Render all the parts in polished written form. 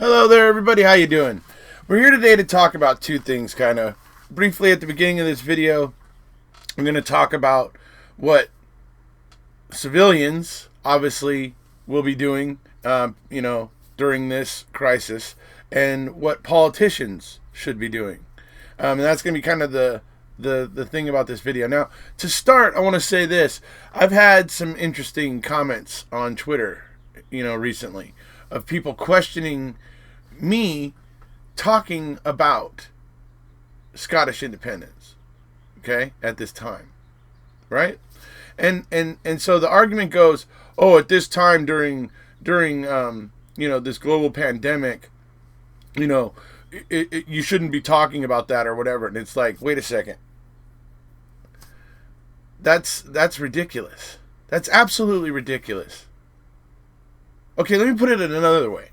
Hello there, everybody. How you doing? We're here today to talk about two things, kind of briefly at the beginning of this video. I'm going to talk about what civilians obviously will be doing, during this crisis, and what politicians should be doing. And that's going to be kind of the thing about this video. Now, to start, I want to say this. I've had some interesting comments on Twitter, recently, of people questioning me talking about Scottish independence, okay, at this time, right? And so the argument goes, oh, at this time during this global pandemic, you shouldn't be talking about that or whatever. And it's like, wait a second, that's ridiculous. That's absolutely ridiculous. Okay, let me put it in another way.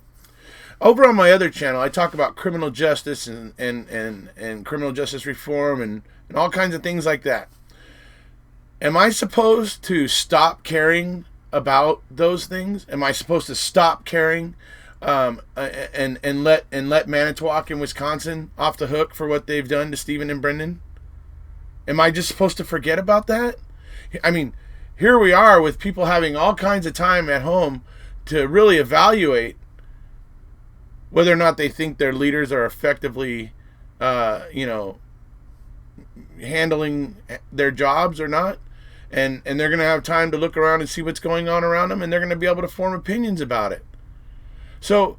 Over on my other channel, I talk about criminal justice and criminal justice reform and all kinds of things like that. Am I supposed to stop caring about those things? Am I supposed to stop caring and let Manitowoc in Wisconsin off the hook for what they've done to Stephen and Brendan? Am I just supposed to forget about that? I mean, here we are with people having all kinds of time at home to really evaluate whether or not they think their leaders are effectively, handling their jobs or not. And they're going to have time to look around and see what's going on around them, and they're going to be able to form opinions about it. So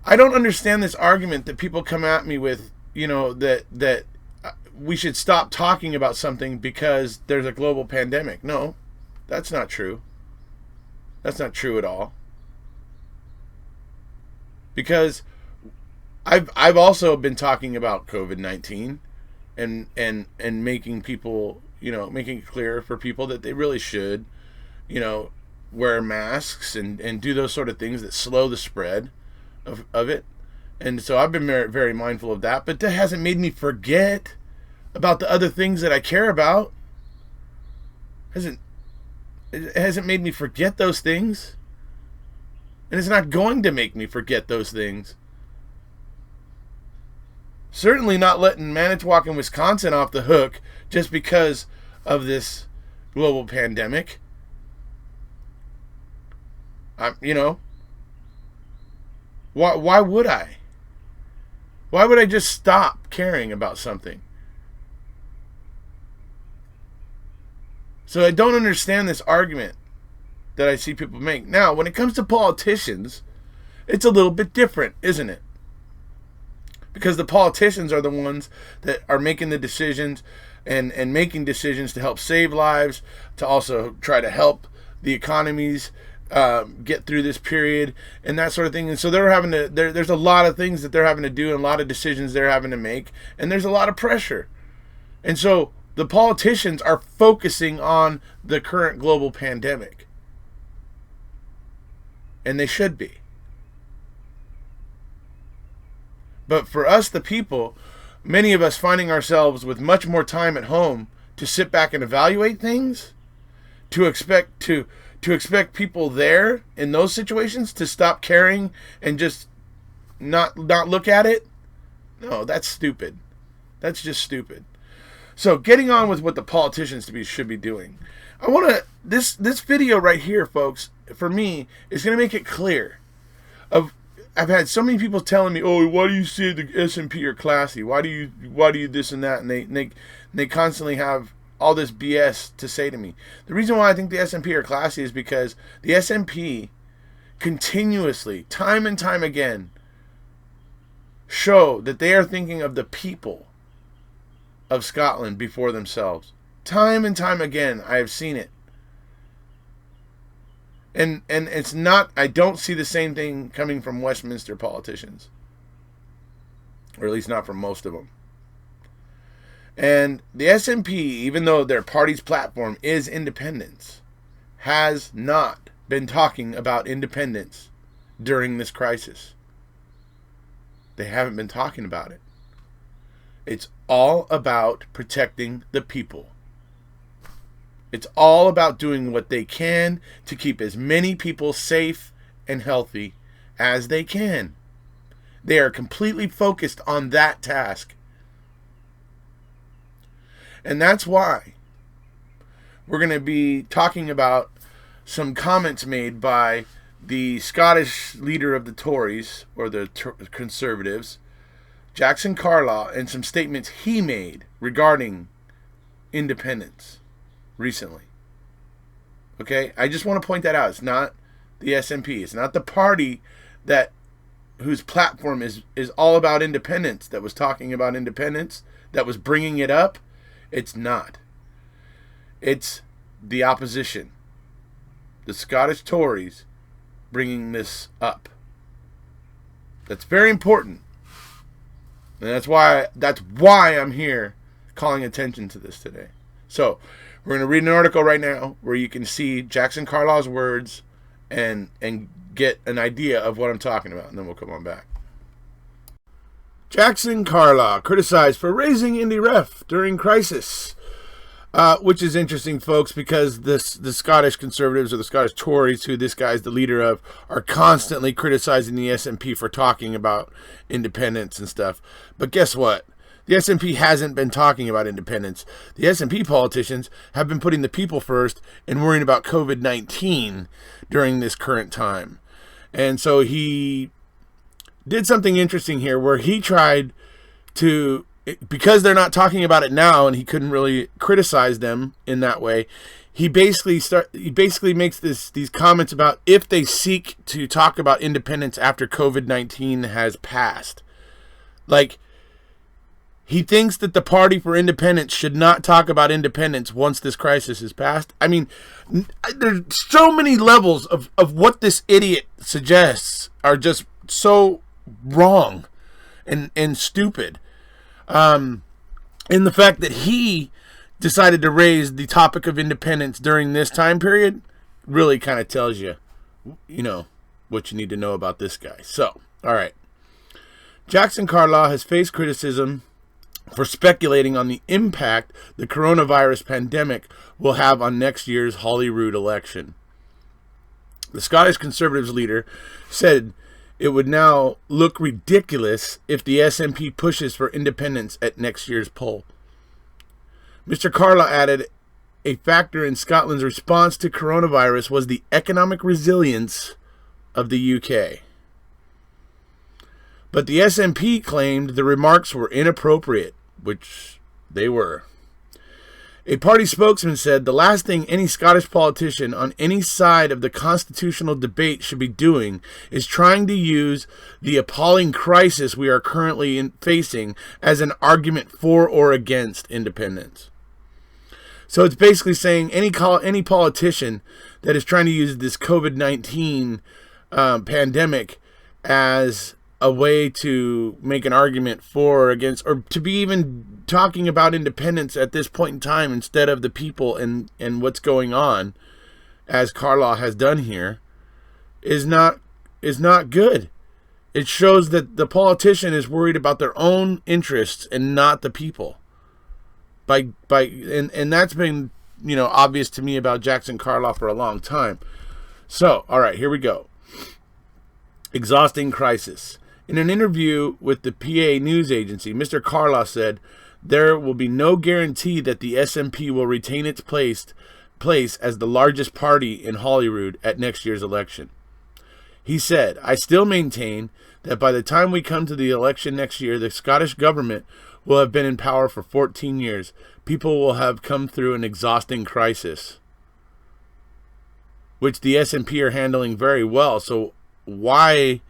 I don't understand this argument that people come at me with, that we should stop talking about something because there's a global pandemic. No, that's not true. That's not true at all. Because I've also been talking about COVID-19 and making people, making it clear for people that they really should, wear masks and do those sort of things that slow the spread of it. And so I've been very, very mindful of that, but that hasn't made me forget about the other things that I care about. It hasn't made me forget those things. And it's not going to make me forget those things. Certainly not letting Manitowoc and Wisconsin off the hook just because of this global pandemic. Why would I? Why would I just stop caring about something? So I don't understand this argument that I see people make. Now, when it comes to politicians, it's a little bit different, isn't it? Because the politicians are the ones that are making the decisions and making decisions to help save lives, to also try to help the economies get through this period and that sort of thing. And so they're having to, there's a lot of things that they're having to do and a lot of decisions they're having to make, and there's a lot of pressure. And so the politicians are focusing on the current global pandemic. And they should be. But for us, the people, many of us finding ourselves with much more time at home to sit back and evaluate things, to expect people there in those situations to stop caring and just not look at it. No, that's stupid. That's just stupid. So getting on with what the politicians should be doing. I want to, this video right here, folks, for me, is going to make it clear. I've had so many people telling me, "Oh, why do you say the S&P are classy? Why do you this and that?" And they constantly have all this BS to say to me. The reason why I think the S&P are classy is because the S&P continuously, time and time again, show that they are thinking of the people of Scotland before themselves. Time and time again, I have seen it. And it's not, I don't see the same thing coming from Westminster politicians. Or at least not from most of them. And the SNP, even though their party's platform is independence, has not been talking about independence during this crisis. They haven't been talking about it. It's all about protecting the people. It's all about doing what they can to keep as many people safe and healthy as they can. They are completely focused on that task. And that's why we're going to be talking about some comments made by the Scottish leader of the Tories, or the Conservatives, Jackson Carlaw, and some statements he made regarding independence recently. Okay? I just want to point that out. It's not the SNP. It's not the party whose platform is all about independence, that was talking about independence, that was bringing it up. It's not. It's the opposition. The Scottish Tories bringing this up. That's very important. And that's why I'm here calling attention to this today. So, we're going to read an article right now where you can see Jackson Carlaw's words and get an idea of what I'm talking about, and then we'll come on back. Jackson Carlaw criticized for raising indie ref during crisis. Which is interesting, folks, because the Scottish Conservatives, or the Scottish Tories, who this guy's the leader of, are constantly criticizing the SNP for talking about independence and stuff. But guess what? The SNP hasn't been talking about independence. The SNP politicians have been putting the people first and worrying about COVID-19 during this current time. And so he did something interesting here where he tried to, because they're not talking about it now and he couldn't really criticize them in that way, he basically makes these comments about if they seek to talk about independence after COVID-19 has passed. Like, he thinks that the Party for Independence should not talk about independence once this crisis is passed. I mean, there's so many levels of what this idiot suggests are just so wrong and stupid. And the fact that he decided to raise the topic of independence during this time period really kind of tells you, what you need to know about this guy. So, all right. Jackson Carlaw has faced criticism for speculating on the impact the coronavirus pandemic will have on next year's Holyrood election. The Scottish Conservatives leader said it would now look ridiculous if the SNP pushes for independence at next year's poll. Mr. Carlaw added, a factor in Scotland's response to coronavirus was the economic resilience of the UK. But the SNP claimed the remarks were inappropriate, which they were. A party spokesman said the last thing any Scottish politician on any side of the constitutional debate should be doing is trying to use the appalling crisis we are currently facing as an argument for or against independence. So it's basically saying any politician that is trying to use this COVID-19 pandemic as a way to make an argument for or against, or to be even talking about independence at this point in time instead of the people and what's going on, as Carlaw has done here, is not good. It shows that the politician is worried about their own interests and not the people. And that's been obvious to me about Jackson Carlaw for a long time. So, all right, here we go. Exhausting crisis. In an interview with the PA news agency, Mr. Carlaw said there will be no guarantee that the SNP will retain its place as the largest party in Holyrood at next year's election. He said, I still maintain that by the time we come to the election next year, the Scottish government will have been in power for 14 years. People will have come through an exhausting crisis, which the SNP are handling very well. So why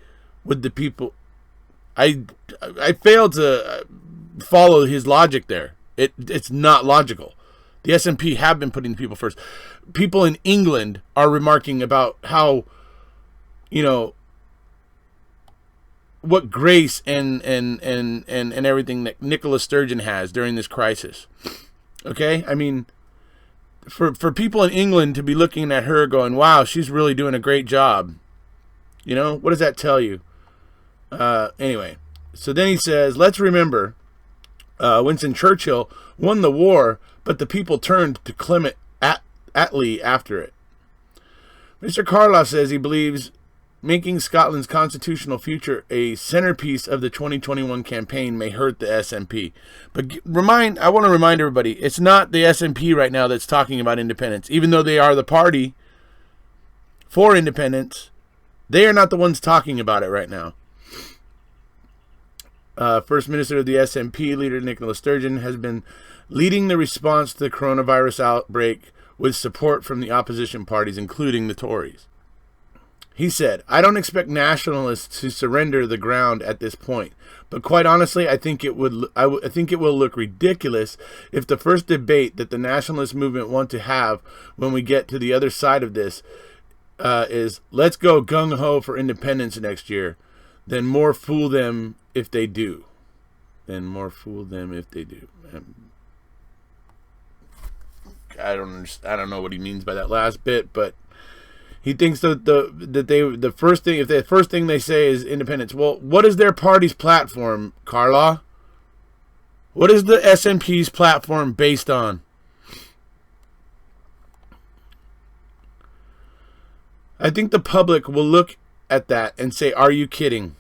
would the people... I failed to follow his logic there. It's not logical. The SNP have been putting the people first. People in England are remarking about how, what grace and everything that Nicola Sturgeon has during this crisis. Okay? I mean, for people in England to be looking at her going, wow, she's really doing a great job. What does that tell you? Anyway, so then he says, let's remember, Winston Churchill won the war, but the people turned to Clement Attlee after it. Mr. Carlaw says he believes making Scotland's constitutional future a centerpiece of the 2021 campaign may hurt the SNP. But I want to remind everybody, it's not the SNP right now that's talking about independence. Even though they are the party for independence, they are not the ones talking about it right now. First Minister of the SNP, leader Nicola Sturgeon, has been leading the response to the coronavirus outbreak with support from the opposition parties, including the Tories. He said, "I don't expect nationalists to surrender the ground at this point, but quite honestly, I think it will look ridiculous if the first debate that the nationalist movement want to have when we get to the other side of this is let's go gung-ho for independence next year. Then more fool them if they do. I don't know what he means by that last bit, but he thinks that the first thing they say is independence. Well, what is their party's platform, Carla? What is the SNP's platform based on? I think the public will look at that and say, "Are you kidding?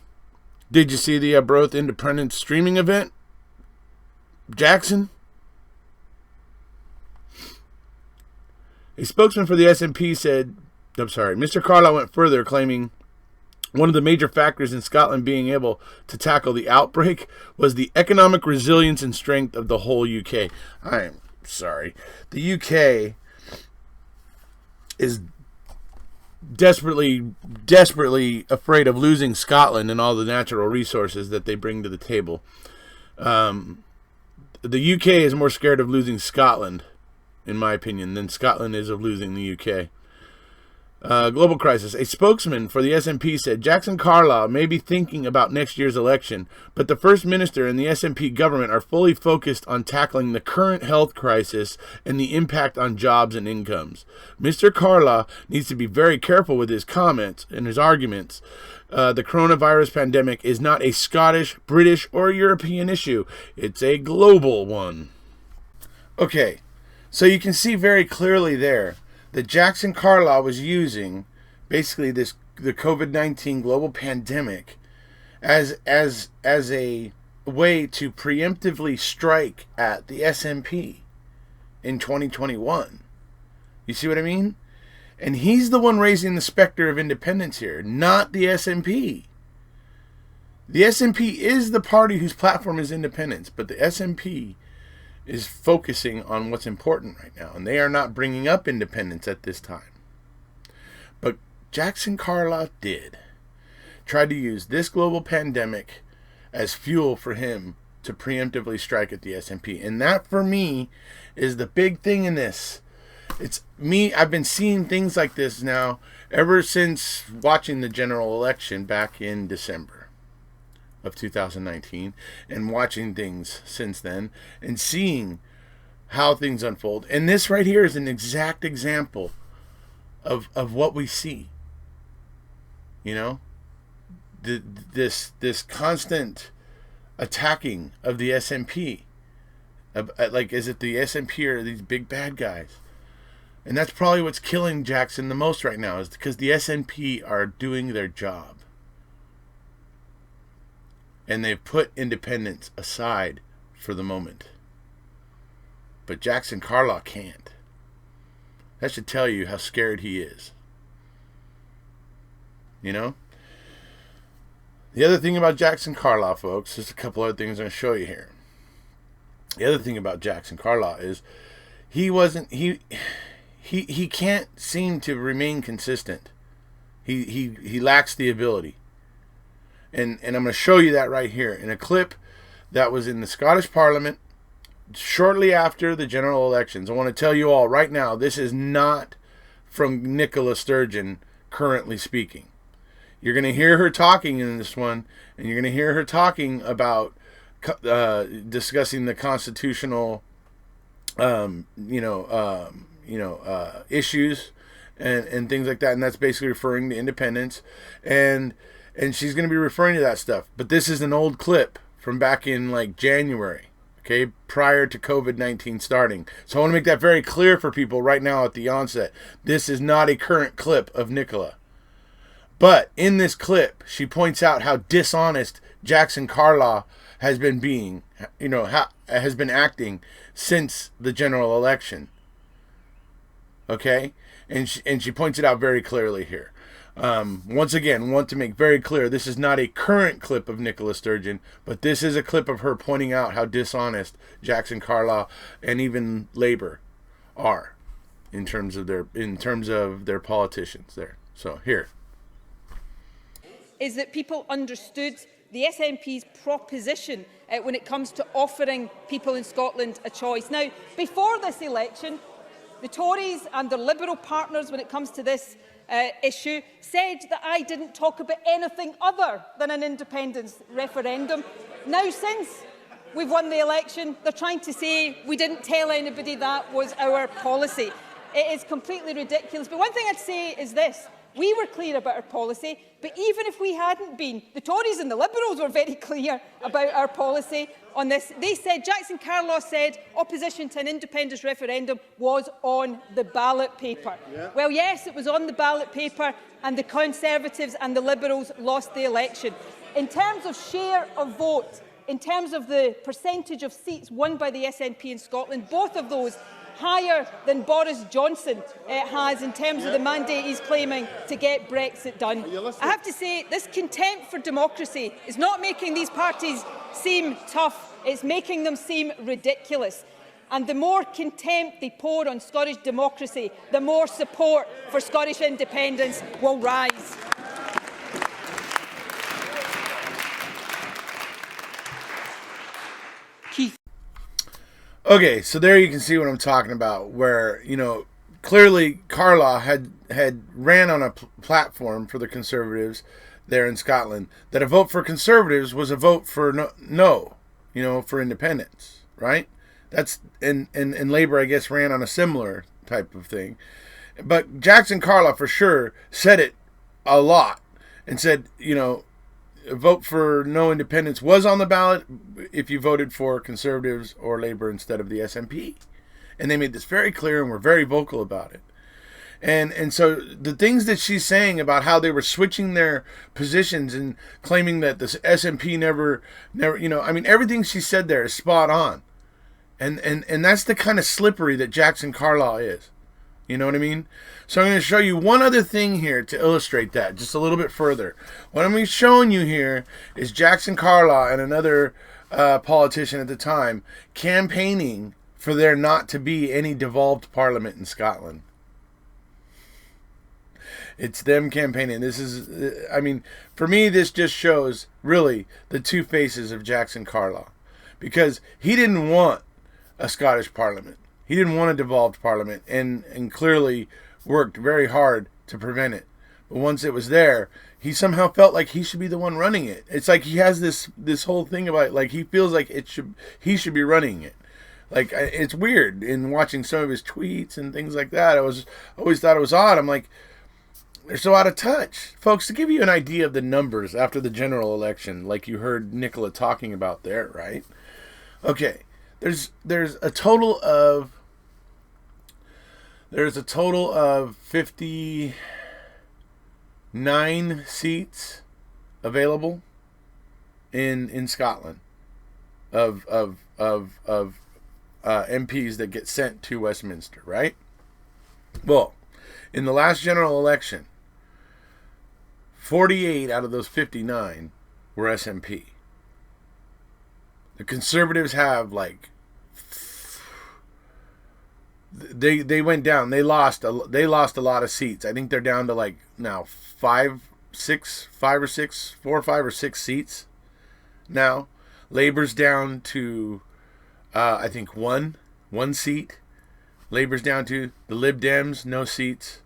Did you see the Abroth Independence streaming event, Jackson?" A spokesman for the SNP said, Mr. Carlisle went further, claiming one of the major factors in Scotland being able to tackle the outbreak was the economic resilience and strength of the whole UK. I'm sorry. The UK is desperately afraid of losing Scotland and all the natural resources that they bring to the table. The UK is more scared of losing Scotland, in my opinion, than Scotland is of losing the UK. Global crisis. A spokesman for the SNP said Jackson Carlisle may be thinking about next year's election, but the First Minister and the SNP government are fully focused on tackling the current health crisis and the impact on jobs and incomes. Mr. Carlisle needs to be very careful with his comments and his arguments. The coronavirus pandemic is not a Scottish, British, or European issue. It's a global one. Okay, so you can see very clearly there that Jackson Carlisle was using basically the COVID-19 global pandemic as a way to preemptively strike at the SNP in 2021. You see what I mean? And he's the one raising the specter of independence here, not the SNP. The SNP is the party whose platform is independence, but the SNP is focusing on what's important right now, and they are not bringing up independence at this time. But Jackson Carlisle tried to use this global pandemic as fuel for him to preemptively strike at the SNP, and that for me is the big thing in this. I've been seeing things like this now ever since watching the general election back in December of 2019 and watching things since then and seeing how things unfold. And this right here is an exact example of what we see. You know, this constant attacking of the SNP. Like, is it the SNP or these big bad guys? And that's probably what's killing Jackson the most right now, is because the SNP are doing their job. And they've put independence aside for the moment. But Jackson Carlisle can't. That should tell you how scared he is. You know? The other thing about Jackson Carlisle, folks, there's a couple other things I'm going to show you here. The other thing about Jackson Carlisle is he can't seem to remain consistent. He lacks the ability. And I'm going to show you that right here in a clip that was in the Scottish Parliament shortly after the general elections. I want to tell you all right now, this is not from Nicola Sturgeon currently speaking. You're going to hear her talking in this one, and you're going to hear her talking about discussing the constitutional, issues and things like that. And that's basically referring to independence. And she's going to be referring to that stuff. But this is an old clip from back in like January, okay, prior to COVID-19 starting. So I want to make that very clear for people right now at the onset. This is not a current clip of Nicola. But in this clip, she points out how dishonest Jackson Carlaw has been being, has been acting since the general election. Okay? And she points it out very clearly here. Once again, want to make very clear, this is not a current clip of Nicola Sturgeon, but this is a clip of her pointing out how dishonest Jackson Carlaw and even Labor are in terms of their politicians there. So here. Is that people understood the SNP's proposition when it comes to offering people in Scotland a choice. Now, before this election, the Tories and their Liberal partners, when it comes to this issue, said that I didn't talk about anything other than an independence referendum. Now, since we've won the election, they're trying to say we didn't tell anybody that was our policy. It is completely ridiculous. But one thing I'd say is this. We were clear about our policy, but even if we hadn't been, the Tories and the Liberals were very clear about our policy on this. They said, Jackson Carlaw said, opposition to an independence referendum was on the ballot paper. Yeah. Well, yes, it was on the ballot paper, and the Conservatives and the Liberals lost the election. In terms of share of vote, in terms of the percentage of seats won by the SNP in Scotland, both of those higher than Boris Johnson has in terms of the mandate he's claiming to get Brexit done. I have to say, this contempt for democracy is not making these parties seem tough, it's making them seem ridiculous. And the more contempt they pour on Scottish democracy, the more support for Scottish independence will rise. Okay, so there you can see what I'm talking about, where, clearly Carlaw had ran on a platform for the Conservatives there in Scotland, that a vote for Conservatives was a vote for no, for independence, right? That's, and Labour, I guess, ran on a similar type of thing. But Jackson Carlaw, for sure, said it a lot and said, a vote for no independence was on the ballot if you voted for Conservatives or Labour instead of the SNP. And they made this very clear and were very vocal about it. And so the things that she's saying about how they were switching their positions and claiming that the SNP never, everything she said there is spot on. And that's the kind of slippery that Jackson Carlaw is. You know what I mean? So I'm going to show you one other thing here to illustrate that just a little bit further. What I'm showing you here is Jackson Carlaw and another politician at the time campaigning for there not to be any devolved parliament in Scotland. It's them campaigning. This is, for me, this just shows really the two faces of Jackson Carlaw, because he didn't want a Scottish parliament. He didn't want a devolved parliament, and clearly worked very hard to prevent it. But once it was there, he somehow felt like he should be the one running it. It's like he has this whole thing about, like, he feels like he should be running it. Like, it's weird in watching some of his tweets and things like that. I always thought it was odd. I'm like, they're so out of touch. Folks, to give you an idea of the numbers after the general election, like you heard Nicola talking about there, right? Okay, there's a total of 59 seats available in Scotland of MPs that get sent to Westminster, right? Well, in the last general election, 48 out of those 59 were SNP. The Conservatives have they went down. They lost a lot of seats. I think they're down to now 4 or 5 seats now. Labour's down to I think one seat. Labour's down to the Lib Dems, no seats.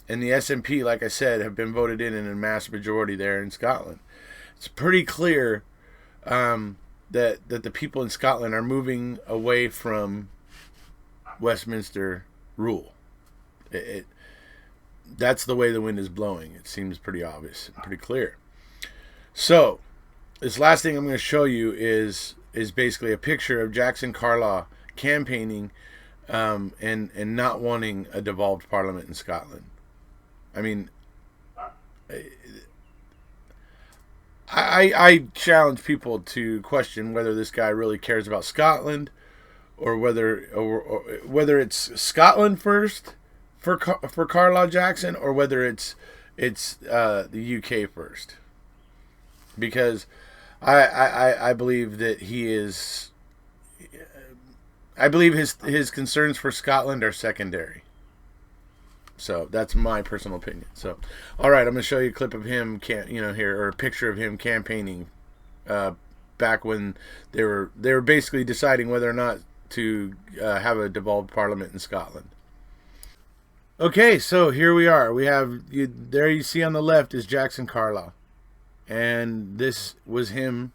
And the SNP, like I said, have been voted in a mass majority there in Scotland. It's pretty clear that the people in Scotland are moving away from Westminster rule. That's the way the wind is blowing. It seems pretty obvious and pretty clear. So, this last thing I'm going to show you is basically a picture of Jackson Carlaw campaigning and not wanting a devolved parliament in Scotland. I challenge people to question whether this guy really cares about Scotland, or whether it's Scotland first for Carlisle Jackson, or whether it's the UK first, because I believe that he is. I believe his concerns for Scotland are secondary. So that's my personal opinion. So, all right, I'm going to show you a clip of him, here, or a picture of him campaigning back when they were basically deciding whether or not to have a devolved parliament in Scotland. Okay, so here we are. We have there you see on the left is Jackson Carlisle, and this was him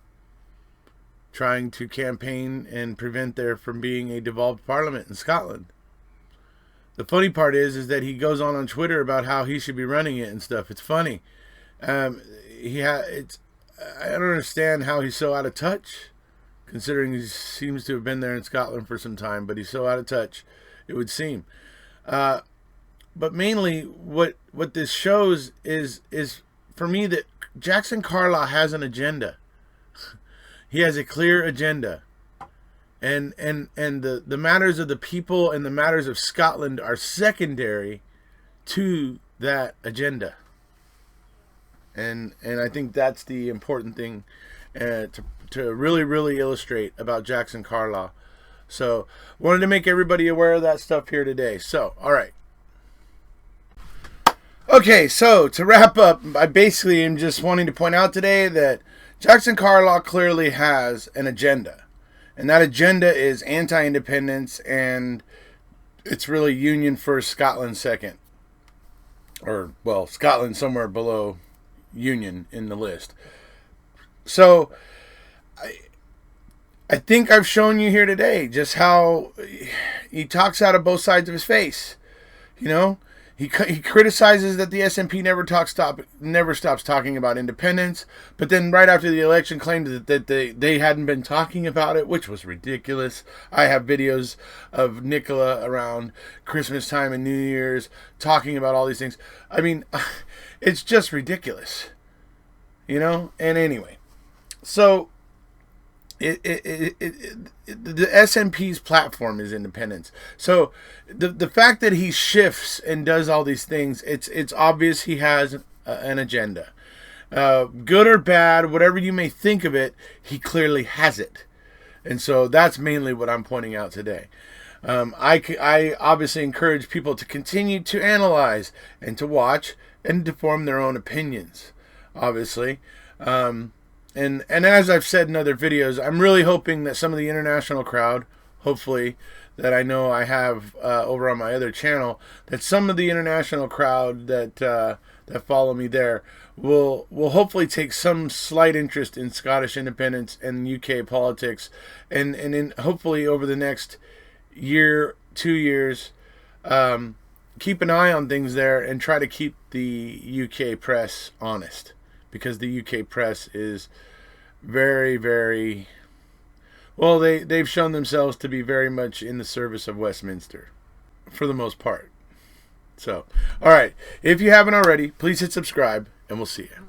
trying to campaign and prevent there from being a devolved parliament in Scotland. The funny part is that he goes on Twitter about how he should be running it and stuff. It's funny. I don't understand how he's so out of touch, considering he seems to have been there in Scotland for some time, but he's so out of touch, it would seem. But mainly what this shows is for me that Jackson Carlisle has an agenda. He has a clear agenda. And the matters of the people and the matters of Scotland are secondary to that agenda. And I think that's the important thing to really, really illustrate about Jackson Carlisle. So wanted to make everybody aware of that stuff here today. So, all right. Okay, so to wrap up, I basically am just wanting to point out today that Jackson Carlisle clearly has an agenda. And that agenda is anti-independence, and it's really Union first, Scotland second. Or, well, Scotland somewhere below Union in the list. So, I think I've shown you here today just how he talks out of both sides of his face. You know? He criticizes that the SNP never stops talking about independence, but then right after the election claimed that they hadn't been talking about it, which was ridiculous. I have videos of Nicola around Christmas time and New Year's talking about all these things. I mean, it's just ridiculous, you know? And anyway, so the SNP's platform is independence. So the fact that he shifts and does all these things, it's obvious he has an agenda. Good or bad, whatever you may think of it, he clearly has it. And so that's mainly what I'm pointing out today. I obviously encourage people to continue to analyze and to watch and to form their own opinions, obviously. And as I've said in other videos, I'm really hoping that some of the international crowd, hopefully, that I know I have over on my other channel, that some of the international crowd that follow me there will hopefully take some slight interest in Scottish independence and UK politics, and in hopefully over the next year, 2 years, keep an eye on things there and try to keep the UK press honest, because the UK press is very, very, well, they've shown themselves to be very much in the service of Westminster for the most part. So, all right, if you haven't already, please hit subscribe, and we'll see you.